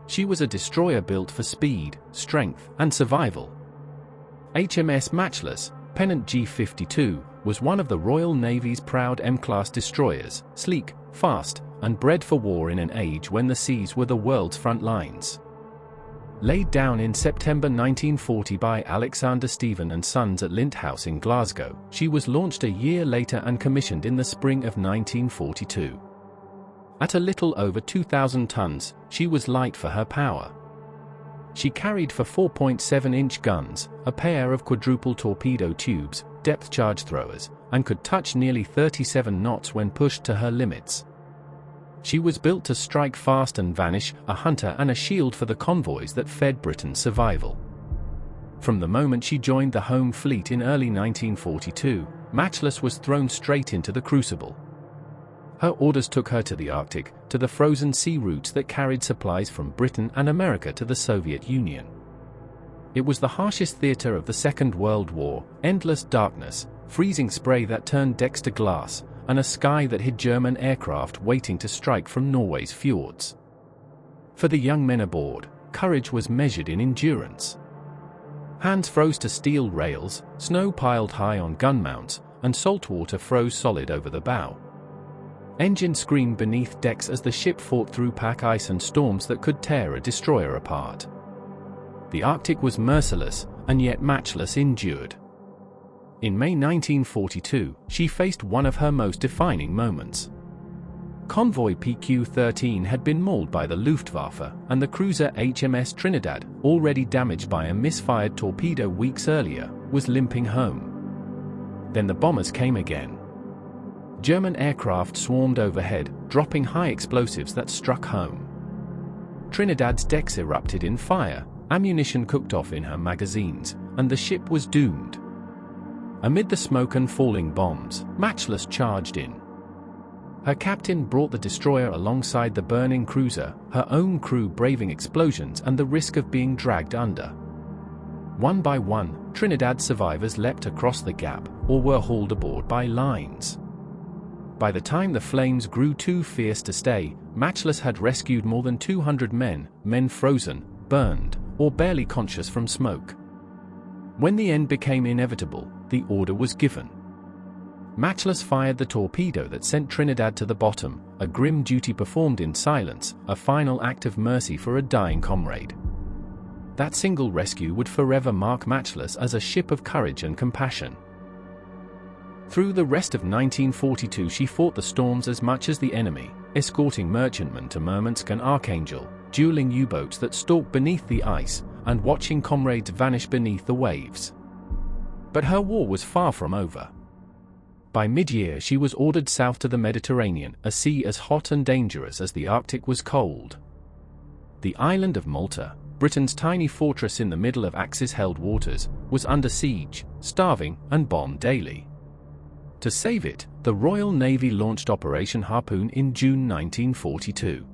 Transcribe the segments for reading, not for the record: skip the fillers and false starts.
She was a destroyer built for speed, strength, and survival. HMS Matchless, pennant G52, was one of the Royal Navy's proud M-class destroyers, sleek, fast, and bred for war in an age when the seas were the world's front lines. Laid down in September 1940 by Alexander Stephen and Sons at Lint House in Glasgow, she was launched a year later and commissioned in the spring of 1942. At a little over 2,000 tons, she was light for her power. She carried for 4.7-inch guns, a pair of quadruple torpedo tubes, depth charge throwers, and could touch nearly 37 knots when pushed to her limits. She was built to strike fast and vanish, a hunter and a shield for the convoys that fed Britain's survival. From the moment she joined the Home Fleet in early 1942, Matchless was thrown straight into the crucible. Her orders took her to the Arctic, to the frozen sea routes that carried supplies from Britain and America to the Soviet Union. It was the harshest theater of the Second World War, endless darkness, freezing spray that turned decks to glass, and a sky that hid German aircraft waiting to strike from Norway's fjords. For the young men aboard, courage was measured in endurance. Hands froze to steel rails, snow piled high on gun mounts, and salt water froze solid over the bow. Engines screamed beneath decks as the ship fought through pack ice and storms that could tear a destroyer apart. The Arctic was merciless, and yet Matchless endured. In May 1942, she faced one of her most defining moments. Convoy PQ-13 had been mauled by the Luftwaffe, and the cruiser HMS Trinidad, already damaged by a misfired torpedo weeks earlier, was limping home. Then the bombers came again. German aircraft swarmed overhead, dropping high explosives that struck home. Trinidad's decks erupted in fire, ammunition cooked off in her magazines, and the ship was doomed. Amid the smoke and falling bombs, Matchless charged in. Her captain brought the destroyer alongside the burning cruiser, her own crew braving explosions and the risk of being dragged under. One by one, Trinidad survivors leapt across the gap, or were hauled aboard by lines. By the time the flames grew too fierce to stay, Matchless had rescued more than 200 men frozen, burned, or barely conscious from smoke. When the end became inevitable, the order was given. Matchless fired the torpedo that sent Trinidad to the bottom, a grim duty performed in silence, a final act of mercy for a dying comrade. That single rescue would forever mark Matchless as a ship of courage and compassion. Through the rest of 1942 she fought the storms as much as the enemy, escorting merchantmen to Murmansk and Archangel, dueling U-boats that stalked beneath the ice, and watching comrades vanish beneath the waves. But her war was far from over. By mid-year she was ordered south to the Mediterranean, a sea as hot and dangerous as the Arctic was cold. The island of Malta, Britain's tiny fortress in the middle of Axis-held waters, was under siege, starving, and bombed daily. To save it, the Royal Navy launched Operation Harpoon in June 1942.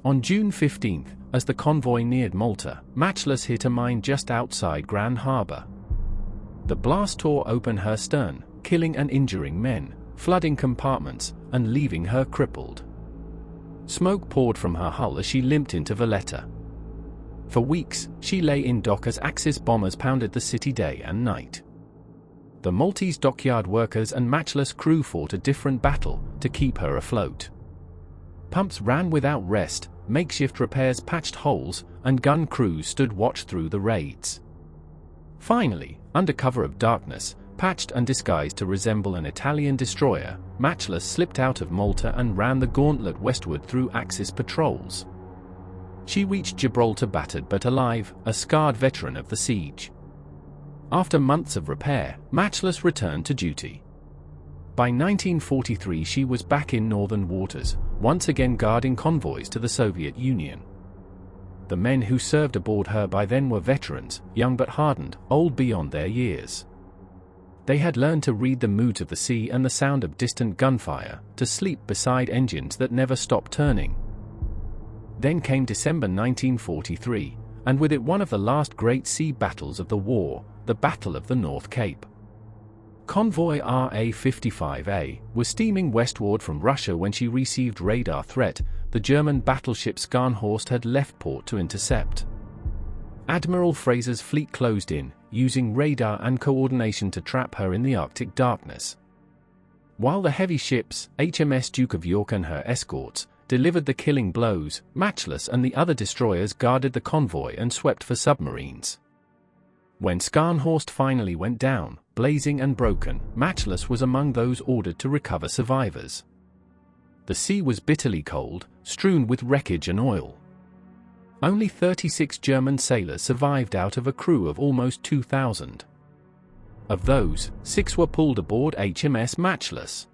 On June 15, as the convoy neared Malta, Matchless hit a mine just outside Grand Harbour. The blast tore open her stern, killing and injuring men, flooding compartments, and leaving her crippled. Smoke poured from her hull as she limped into Valletta. For weeks, she lay in dock as Axis bombers pounded the city day and night. The Maltese dockyard workers and Matchless crew fought a different battle to keep her afloat. Pumps ran without rest, makeshift repairs patched holes, and gun crews stood watch through the raids. Finally, under cover of darkness, patched and disguised to resemble an Italian destroyer, Matchless slipped out of Malta and ran the gauntlet westward through Axis patrols. She reached Gibraltar battered but alive, a scarred veteran of the siege. After months of repair, Matchless returned to duty. By 1943 she was back in northern waters, once again guarding convoys to the Soviet Union. The men who served aboard her by then were veterans, young but hardened, old beyond their years. They had learned to read the moods of the sea and the sound of distant gunfire, to sleep beside engines that never stopped turning. Then came December 1943, and with it one of the last great sea battles of the war, the Battle of the North Cape. Convoy RA-55A was steaming westward from Russia when she received radar threat. The German battleship Scharnhorst had left port to intercept. Admiral Fraser's fleet closed in, using radar and coordination to trap her in the Arctic darkness. While the heavy ships, HMS Duke of York and her escorts, delivered the killing blows, Matchless and the other destroyers guarded the convoy and swept for submarines. When Scharnhorst finally went down, blazing and broken, Matchless was among those ordered to recover survivors. The sea was bitterly cold, strewn with wreckage and oil. Only 36 German sailors survived out of a crew of almost 2,000. Of those, 6 were pulled aboard HMS Matchless.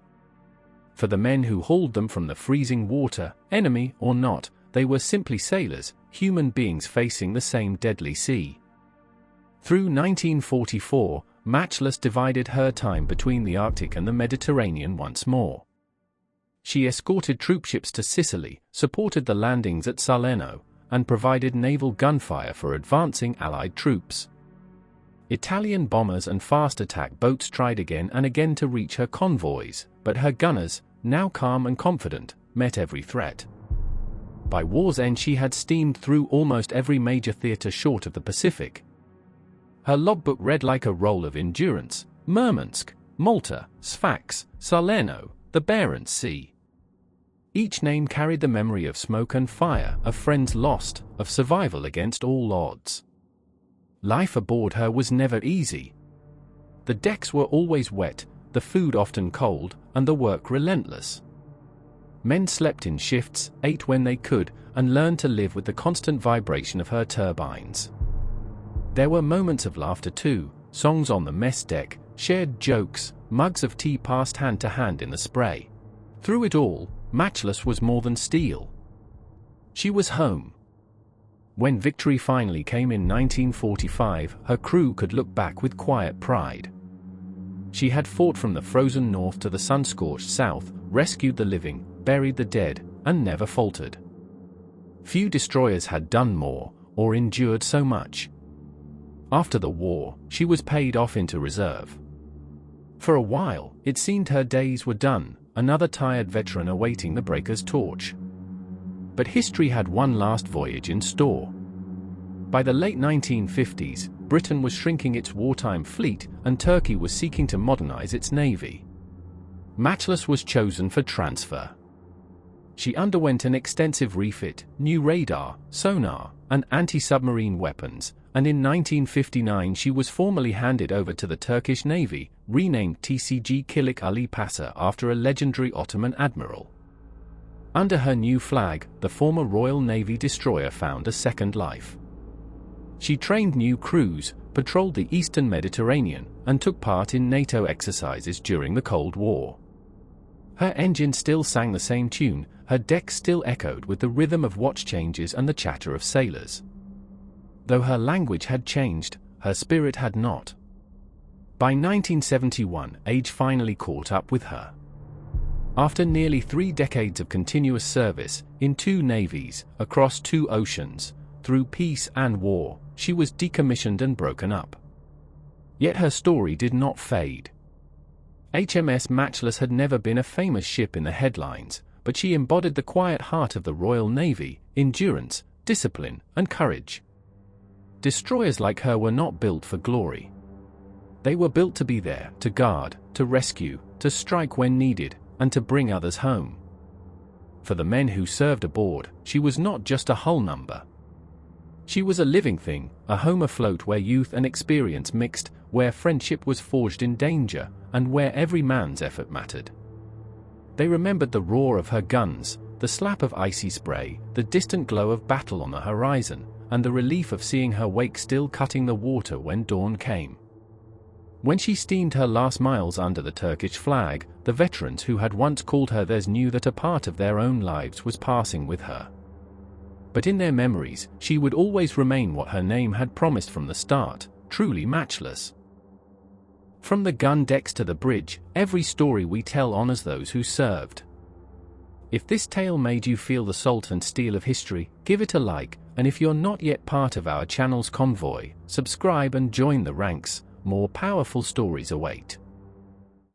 For the men who hauled them from the freezing water, enemy or not, they were simply sailors, human beings facing the same deadly sea. Through 1944, Matchless divided her time between the Arctic and the Mediterranean once more. She escorted troopships to Sicily, supported the landings at Salerno, and provided naval gunfire for advancing Allied troops. Italian bombers and fast attack boats tried again and again to reach her convoys, but her gunners, now calm and confident, met every threat. By war's end she had steamed through almost every major theater short of the Pacific. Her logbook read like a roll of endurance: Murmansk, Malta, Sfax, Salerno, the Barents Sea. Each name carried the memory of smoke and fire, of friends lost, of survival against all odds. Life aboard her was never easy. The decks were always wet, the food often cold, and the work relentless. Men slept in shifts, ate when they could, and learned to live with the constant vibration of her turbines. There were moments of laughter too, songs on the mess deck, shared jokes, mugs of tea passed hand to hand in the spray. Through it all, Matchless was more than steel. She was home. When victory finally came in 1945, her crew could look back with quiet pride. She had fought from the frozen north to the sun-scorched south, rescued the living, buried the dead, and never faltered. Few destroyers had done more, or endured so much. After the war, she was paid off into reserve. For a while, it seemed her days were done, another tired veteran awaiting the breaker's torch. But history had one last voyage in store. By the late 1950s, Britain was shrinking its wartime fleet, and Turkey was seeking to modernize its navy. Matchless was chosen for transfer. She underwent an extensive refit, new radar, sonar, and anti-submarine weapons, and in 1959 she was formally handed over to the Turkish Navy, renamed TCG Kilik Ali Pasha after a legendary Ottoman admiral. Under her new flag, the former Royal Navy destroyer found a second life. She trained new crews, patrolled the eastern Mediterranean, and took part in NATO exercises during the Cold War. Her engine still sang the same tune, her deck still echoed with the rhythm of watch changes and the chatter of sailors. Though her language had changed, her spirit had not. By 1971, age finally caught up with her. After nearly 3 decades of continuous service, in 2 navies, across 2 oceans, through peace and war, she was decommissioned and broken up. Yet her story did not fade. HMS Matchless had never been a famous ship in the headlines, but she embodied the quiet heart of the Royal Navy: endurance, discipline, and courage. Destroyers like her were not built for glory. They were built to be there, to guard, to rescue, to strike when needed, and to bring others home. For the men who served aboard, she was not just a hull number. She was a living thing, a home afloat where youth and experience mixed, where friendship was forged in danger, and where every man's effort mattered. They remembered the roar of her guns, the slap of icy spray, the distant glow of battle on the horizon, and the relief of seeing her wake still cutting the water when dawn came. When she steamed her last miles under the Turkish flag, the veterans who had once called her theirs knew that a part of their own lives was passing with her. But in their memories, she would always remain what her name had promised from the start: truly matchless. From the gun decks to the bridge, every story we tell honors those who served. If this tale made you feel the salt and steel of history, give it a like, and if you're not yet part of our channel's Convoy, subscribe and join the ranks. More powerful stories await.